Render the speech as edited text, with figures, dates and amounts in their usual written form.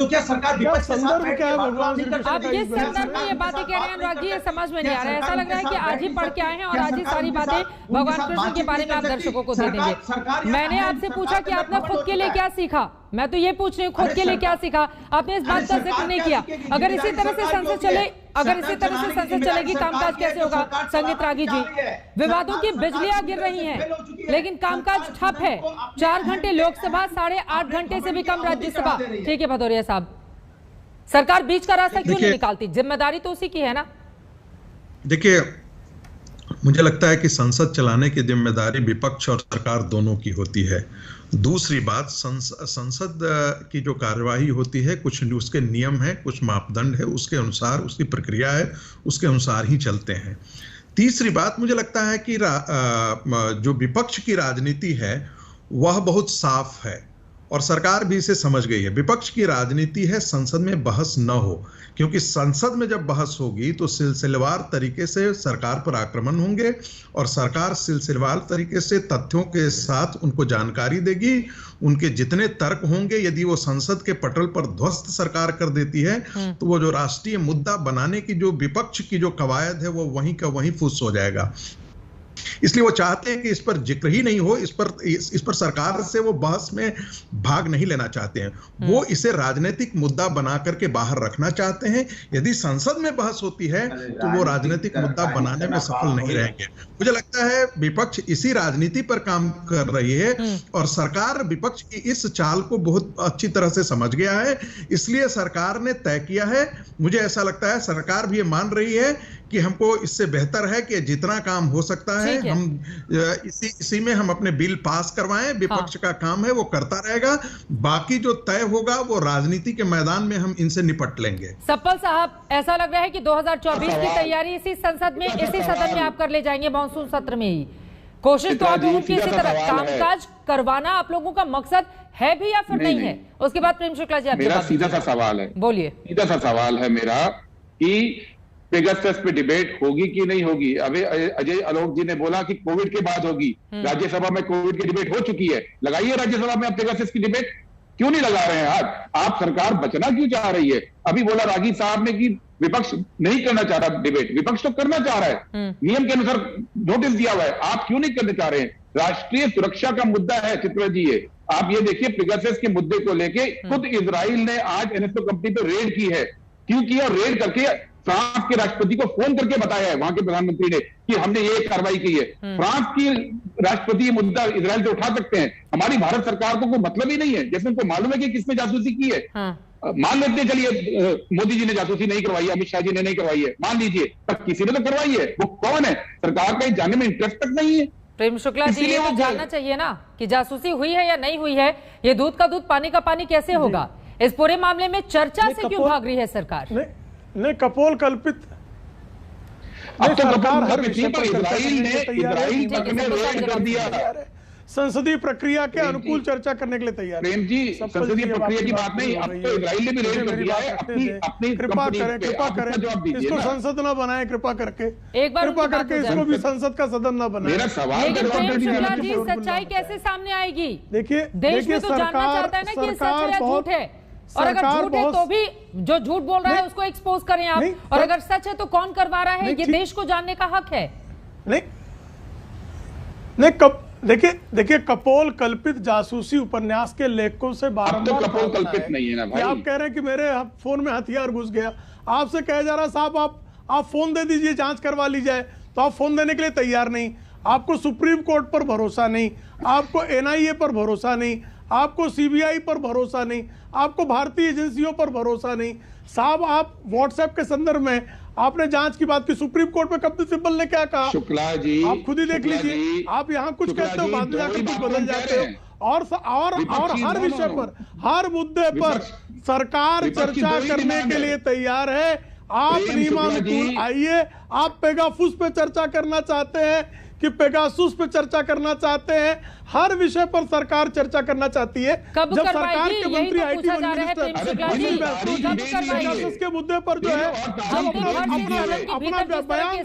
तो क्या सरकार विपक्ष के साथ बैठ के भगवान नहीं कर आप ये संदर्भ में ये बातें कह रहे हैं अनुराग जी, ये समझ में नहीं आ रहा है। ऐसा लग रहा है कि आज ही पढ़ के आए हैं और आज ही सारी बातें भगवान कृष्ण के बारे में आप दर्शकों को दे देंगे। मैंने आपसे पूछा कि आपने खुद के लिए क्या सीखा, मैं तो ये पूछ रही हूँ खुद के लिए क्या सीखा। आपने इस बात का जिक्र नहीं किया। अगर इसी तरह से संसद चलेगी कामकाज कैसे होगा? संगीत रागी जी, विवादों की बिजलियां गिर रही हैं लेकिन कामकाज ठप है। 4 घंटे लोकसभा, 8.5 घंटे से भी कम राज्यसभा। ठीक है भदौरिया साहब, सरकार बीच का रास्ता क्यों नहीं निकालती? जिम्मेदारी तो उसी की है ना। देखिए, मुझे लगता है कि संसद चलाने की जिम्मेदारी विपक्ष और सरकार दोनों की होती है। दूसरी बात, संसद की जो कार्यवाही होती है, कुछ उसके नियम है, कुछ मापदंड है, उसके अनुसार उसकी प्रक्रिया है, उसके अनुसार ही चलते हैं। तीसरी बात, मुझे लगता है कि जो विपक्ष की राजनीति है वह बहुत साफ है और सरकार भी इसे समझ गई है। विपक्ष की राजनीति है संसद में बहस न हो, क्योंकि संसद में जब बहस होगी तो सिलसिलेवार तरीके से सरकार पर आक्रमण होंगे और सरकार सिलसिलेवार तरीके से तथ्यों के साथ उनको जानकारी देगी। उनके जितने तर्क होंगे, यदि वो संसद के पटल पर ध्वस्त सरकार कर देती है तो वो जो राष्ट्रीय मुद्दा बनाने की जो विपक्ष की जो कवायद है वो वहीं का वहीं फुस हो जाएगा। इसलिए वो चाहते हैं कि इस पर जिक्र ही नहीं हो, इस पर सरकार से वो बहस में भाग नहीं लेना चाहते हैं। वो इसे राजनीतिक मुद्दा बना करके बाहर रखना चाहते हैं। यदि संसद में बहस होती है तो वो राजनीतिक मुद्दा बनाने में सफल नहीं रहेंगे। मुझे लगता है विपक्ष इसी राजनीति पर काम कर रही है और सरकार विपक्ष की इस चाल को बहुत अच्छी तरह से समझ गया है। इसलिए सरकार ने तय किया है, मुझे ऐसा लगता है सरकार भी ये मान रही है कि हमको इससे बेहतर है कि जितना काम हो सकता है हम इसी में हम अपने बिल पास करवाएं। विपक्ष का काम है वो करता रहेगा, बाकी जो तय होगा वो राजनीति के मैदान में हम इनसे निपट लेंगे। सप्पल साहब, ऐसा लग रहा है कि 2024 की तैयारी इसी सदन में आप कर ले जाएंगे, मानसून सत्र में ही। कोशिश तो आप लोगों की इसी तरह कामकाज करवाना आप लोगों का मकसद है भी या फिर नहीं है? उसके बाद प्रेम शुक्ला जी, मेरा सीधा सा सवाल है, बोलिए। सीधा सा सवाल है मेरा कि पेगासस पे डिबेट होगी कि नहीं होगी? अभी अजय आलोक जी ने बोला कि कोविड के बाद होगी। राज्यसभा में कोविड की डिबेट हो चुकी है, लगाइए राज्यसभा में आप पेगासस की डिबेट। क्यों नहीं लगा रहे हैं आप सरकार बचना क्यों चाह रही है? अभी बोला रागी साहब ने कि विपक्ष नहीं करना चाह रहा डिबेट, विपक्ष तो करना चाह रहा है, नियम के अनुसार नोटिस दिया हुआ है। आप क्यों नहीं करना चाह रहे हैं? राष्ट्रीय सुरक्षा का मुद्दा है चित्रा जी। ये आप ये देखिए, पेगासस के मुद्दे को लेके खुद इजराइल ने आज एनएसओ कंपनी पर रेड की है। क्यों किया? रेड करके फ्रांस के राष्ट्रपति को फोन करके बताया है वहां के प्रधानमंत्री ने कि हमने ये कार्रवाई की है। फ्रांस की राष्ट्रपति ये मुद्दा इजराइल से उठा सकते हैं, हमारी भारत सरकार को कोई मतलब ही नहीं है। जैसे उनको मालूम है कि किसने जासूसी की है। मान लेते हैं, चलिए मोदी जी ने जासूसी नहीं करवाई है, अमित शाह जी ने नहीं करवाई है, मान लीजिए, पर किसी ने तो करवाई है। वो कौन है? सरकार का जानने में इंटरेस्ट तक नहीं है। प्रेम शुक्ला जी, ये तो जानना चाहिए ना कि जासूसी हुई है या नहीं हुई है। ये दूध का दूध पानी का पानी कैसे होगा? इस पूरे मामले में चर्चा से क्यों भाग रही है सरकार? नहीं, कपोल कल्पित। अब तो सरकार हर विषय पर इजराइल तक ने रेड कर दिया। संसदीय प्रक्रिया के अनुकूल चर्चा करने के लिए तैयार। प्रेम जी, संसदीय प्रक्रिया की बात नहीं, अब तो इजराइल ने भी रेड कर दिया है अपनी कृपा करें इसको संसद ना बनाए, कृपा करके इसको भी संसद का सदन ना बनाए। मेरा सवाल सच्चाई कैसे सामने आएगी? देखिए, देश में तो जानना चाहता है ना कि सच है या झूठ है, और अगर झूठ है तो भी जो झूठ बोल रहा है उसको एक्सपोज करें आप, और अगर सच है तो कौन करवा रहा है, ये देश को जानने का हक है। देखिए कपोल कल्पित जासूसी उपन्यास के लेखकों से बारंबार कपोल कल्पित नहीं है ना भाई। आप कह रहे हैं कि मेरे फोन में हथियार घुस गया, आपसे कहा जा रहा है साहब आप फोन दे दीजिए, जांच करवा ली जाए, तो आप फोन देने के लिए तैयार नहीं। आपको सुप्रीम कोर्ट पर भरोसा नहीं, आपको एनआईए पर भरोसा नहीं, आपको सीबीआई पर भरोसा नहीं, आपको भारतीय एजेंसियों पर भरोसा नहीं। साहब, आप व्हाट्सएप के संदर्भ में आपने जांच की बात की, सुप्रीम कोर्ट में कपिल सिब्बल ने क्या कहा? शुक्ला जी, आप खुद ही देख लीजिए। आप यहाँ कुछ कहते हो, बाद में जाकर कुछ बदल जाते हो। और हर विषय पर, हर मुद्दे पर सरकार चर्चा करने के लिए तैयार है। आप नियमानुकूल आइए। आप पेगासस पे चर्चा करना चाहते हैं कि पेगासस पे चर्चा करना चाहते हैं, हर विषय पर सरकार चर्चा करना चाहती है। जब सरकार के मंत्री आईटी मिनिस्टर के मुद्दे पर जो है अपना बयान